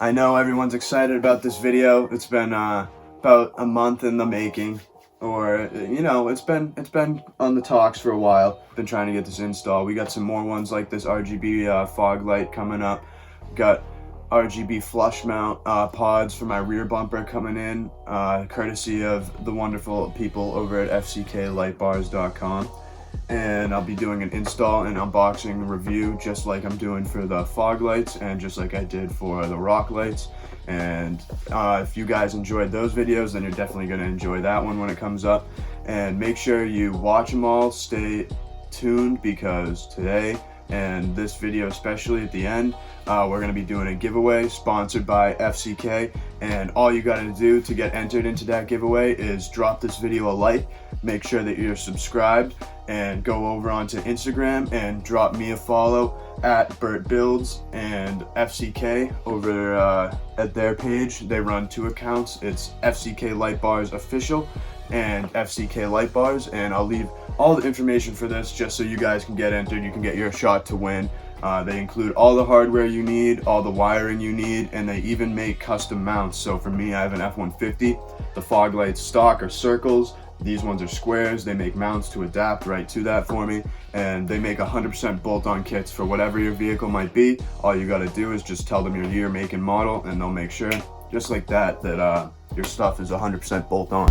I know everyone's excited about this video. It's been about a month in the making, or it's been on the talks for a while. Been trying to get this installed. We got some more ones like this RGB fog light coming up. Got RGB flush mount pods for my rear bumper coming in, courtesy of the wonderful people over at fcklightbars.com. And I'll be doing an install and unboxing review just like I'm doing for the fog lights and just like I did for the rock lights. And if you guys enjoyed those videos, then you're definitely going to enjoy that one when it comes up. And make sure you watch them all, stay tuned, because today and this video especially at the end, we're going to be doing a giveaway sponsored by FCK, and all you got to do to get entered into that giveaway is drop this video a like, make sure that you're subscribed, and go over onto Instagram and drop me a follow at Bert Builds and FCK over at their page. They run two accounts. It's FCK Light Bars Official and FCK Light Bars, and I'll leave all the information for this just so you guys can get entered. You can get your shot to win. They include all the hardware you need, all the wiring you need, and they even make custom mounts. So for me, I have an F-150. The fog lights stock are circles. These ones are squares. They make mounts to adapt right to that for me, and they make 100% bolt-on kits for whatever your vehicle might be. All you got to do is just tell them your year, make, and model, and they'll make sure, just like that, that your stuff is 100% bolt-on.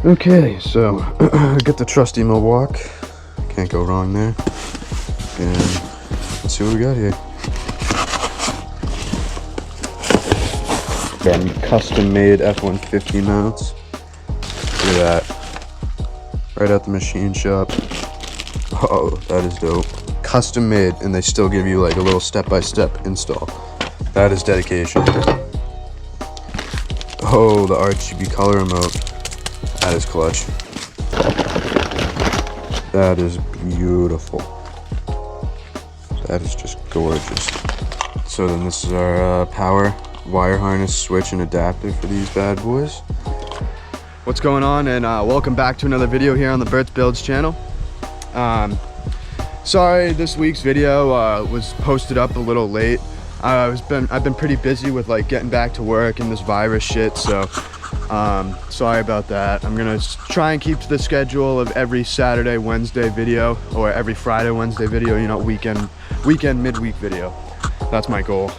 Okay, so get the trusty Milwaukee. Can't go wrong there. And let's see what we got here. Got custom-made F-150 mounts. Look at that. Right out the machine shop. Oh, that is dope. Custom-made, and they still give you like a little step-by-step install. That is dedication. Oh, the RGB color remote. That is clutch. That is beautiful. That is just gorgeous. So then this is our power wire harness switch and adapter for these bad boys. What's going on, and welcome back to another video here on the Bert Builds channel. Sorry this week's video was posted up a little late. I've been pretty busy with like getting back to work and this virus shit, so sorry about that. I'm gonna try and keep to the schedule of every Saturday, Wednesday video, or every Friday, Wednesday video, weekend, midweek video. That's my goal.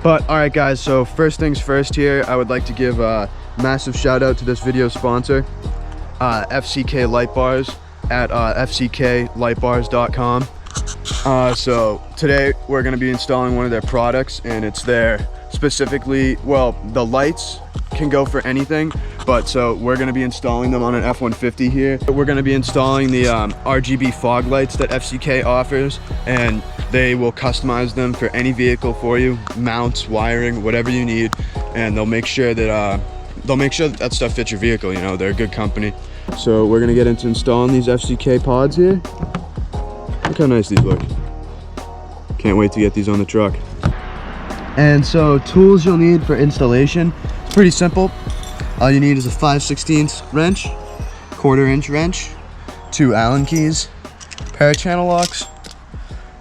But all right guys, so first things first here, I would like to give a massive shout out to this video sponsor, FCK Light Bars at fcklightbars.com. So today we're going to be installing one of their products, and it's their specifically, well, the lights can go for anything, but so we're going to be installing them on an F-150 here. We're going to be installing the RGB fog lights that FCK offers, and they will customize them for any vehicle for you, mounts, wiring, whatever you need, and they'll make sure that that stuff fits your vehicle. They're a good company. So we're going to get into installing these FCK pods here. Look how nice these look. Can't wait to get these on the truck. And so tools you'll need for installation, it's pretty simple. All you need is a 5/16 wrench, 1/4 inch wrench, 2 Allen keys, pair of channel locks,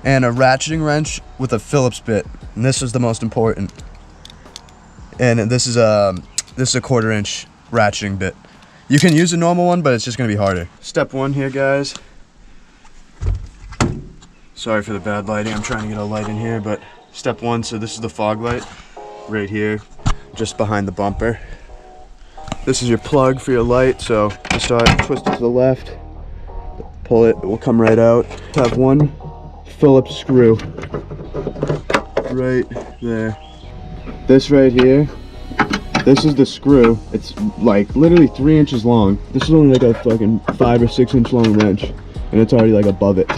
and a ratcheting wrench with a Phillips bit. And this is the most important. And this is a 1/4 inch ratcheting bit. You can use a normal one, but it's just gonna be harder. Step one here, guys. Sorry for the bad lighting. I'm trying to get a light in here, but step one, so this is the fog light right here, just behind the bumper. This is your plug for your light, so you start, twist it to the left, pull it, it will come right out. Have one Phillips screw right there. This right here This is the screw. It's like literally 3 inches long. This is only like a fucking 5 or 6 inch long wrench, and it's already like above it.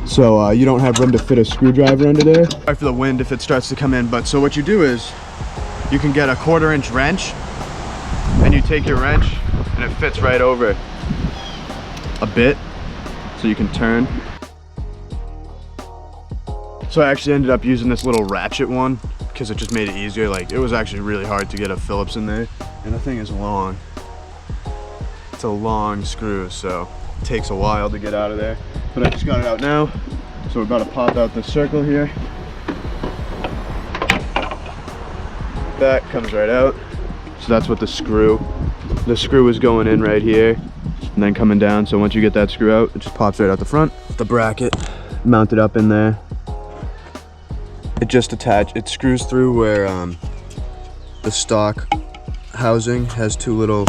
So you don't have room to fit a screwdriver under there. Sorry for the wind if it starts to come in, but so what you do is you can get a 1/4 inch wrench, and you take your wrench and it fits right over a bit, so you can turn. So I actually ended up using this little ratchet one because it just made it easier. Like, it was actually really hard to get a Phillips in there, and the thing is long. It's a long screw, so it takes a while to get out of there. But I just got it out now, so we're about to pop out the circle here. That comes right out. So that's what the screw is going in right here, and then coming down. So once you get that screw out, it just pops right out the front. The bracket mounted up in there. It just it screws through where the stock housing has 2 little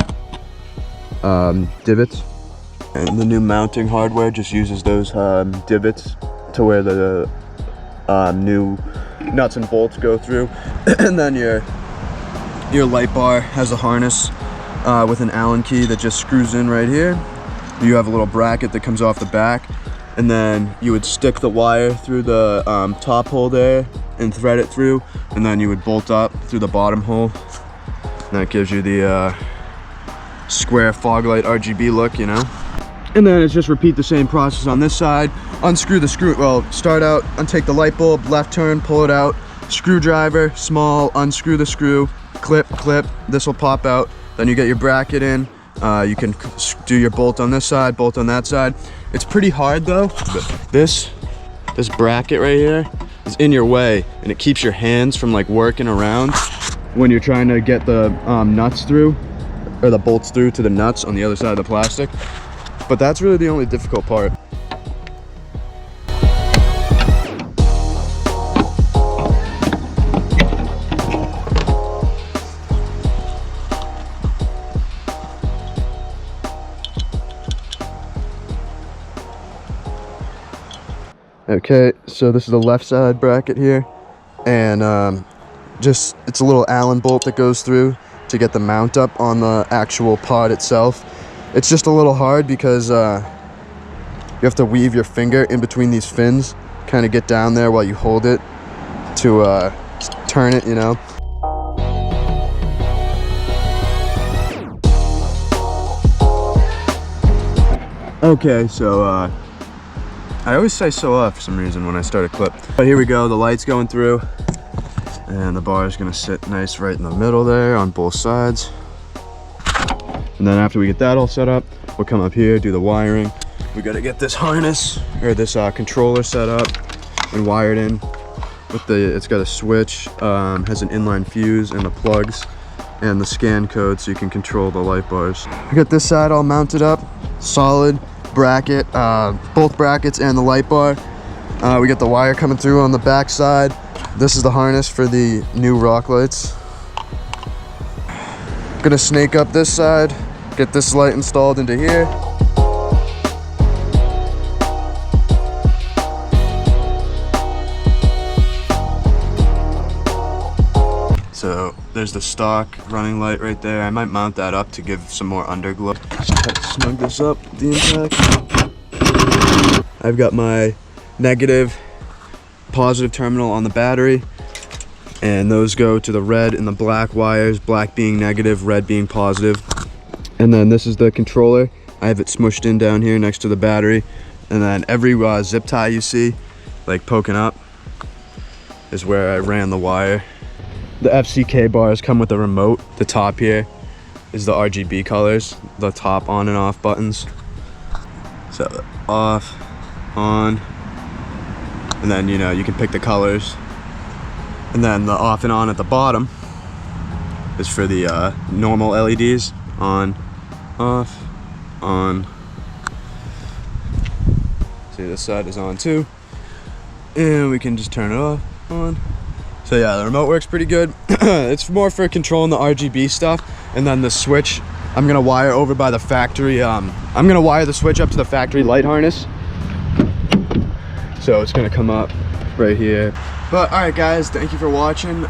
divots, and the new mounting hardware just uses those divots to where the new nuts and bolts go through. And then your light bar has a harness with an Allen key that just screws in right here. You have a little bracket that comes off the back, and then you would stick the wire through the top hole there and thread it through, and then you would bolt up through the bottom hole, and that gives you the square fog light RGB look, you know. And then it's just repeat the same process on this side. Unscrew the screw, well, start out, untake the light bulb, left turn, pull it out, screwdriver, small, unscrew the screw, clip, this will pop out. Then you get your bracket in. You can do your bolt on this side, bolt on that side. It's pretty hard though. This bracket right here is in your way, and it keeps your hands from like working around when you're trying to get the nuts through, or the bolts through to the nuts on the other side of the plastic. But that's really the only difficult part. Okay, so this is the left side bracket here, and it's a little Allen bolt that goes through to get the mount up on the actual pod itself. It's just a little hard because you have to weave your finger in between these fins, kind of get down there while you hold it to turn it, you know. Okay, so I always say so off for some reason when I start a clip. But here we go, the light's going through, and the bar is gonna sit nice right in the middle there on both sides. And then after we get that all set up, we'll come up here, do the wiring. We gotta get this harness, or this controller set up and wired in. It's got a switch, has an inline fuse and the plugs, and the scan code so you can control the light bars. We got this side all mounted up, solid bracket, both brackets and the light bar. We got the wire coming through on the back side. This is the harness for the new rock lights. Gonna snake up this side, get this light installed into here. So there's the stock running light right there. I might mount that up to give some more underglow. Just try to snug this up with the impact. I've got my negative, positive terminal on the battery, and those go to the red and the black wires, black being negative, red being positive. And then this is the controller. I have it smushed in down here next to the battery. And then every zip tie you see, like poking up, is where I ran the wire. The FCK bars come with a remote. The top here is the RGB colors, the top on and off buttons. So off, on, and then you know you can pick the colors. And then the off and on at the bottom is for the normal LEDs. On, off, on. See, this side is on too. And we can just turn it off, on. So yeah, the remote works pretty good. It's more for controlling the RGB stuff. And then the switch, I'm gonna wire over by the factory. I'm gonna wire the switch up to the factory light harness. So it's gonna come up right here. But all right guys, thank you for watching.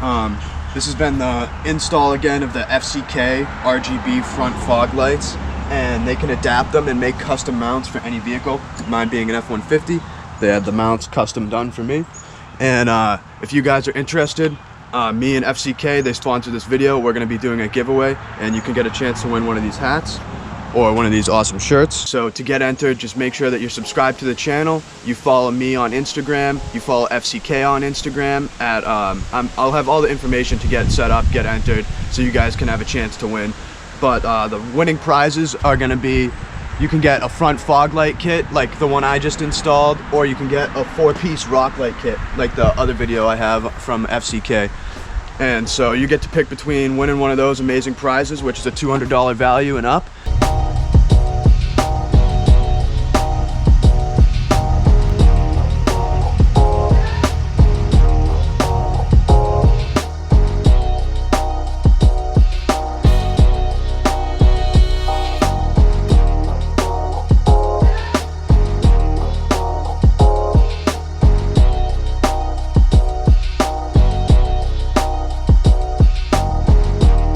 This has been the install again of the FCK RGB front fog lights, and they can adapt them and make custom mounts for any vehicle. Mine being an F-150, they had the mounts custom done for me. And if you guys are interested, me and FCK, they sponsored this video. We're going to be doing a giveaway, and you can get a chance to win one of these hats or one of these awesome shirts. So to get entered, just make sure that you're subscribed to the channel. You follow me on Instagram. You follow FCK on Instagram. I'll have all the information to get set up, get entered, so you guys can have a chance to win. But the winning prizes are going to be, you can get a front fog light kit like the one I just installed, or you can get a 4-piece rock light kit like the other video I have from FCK. And so you get to pick between winning one of those amazing prizes, which is a $200 value and up,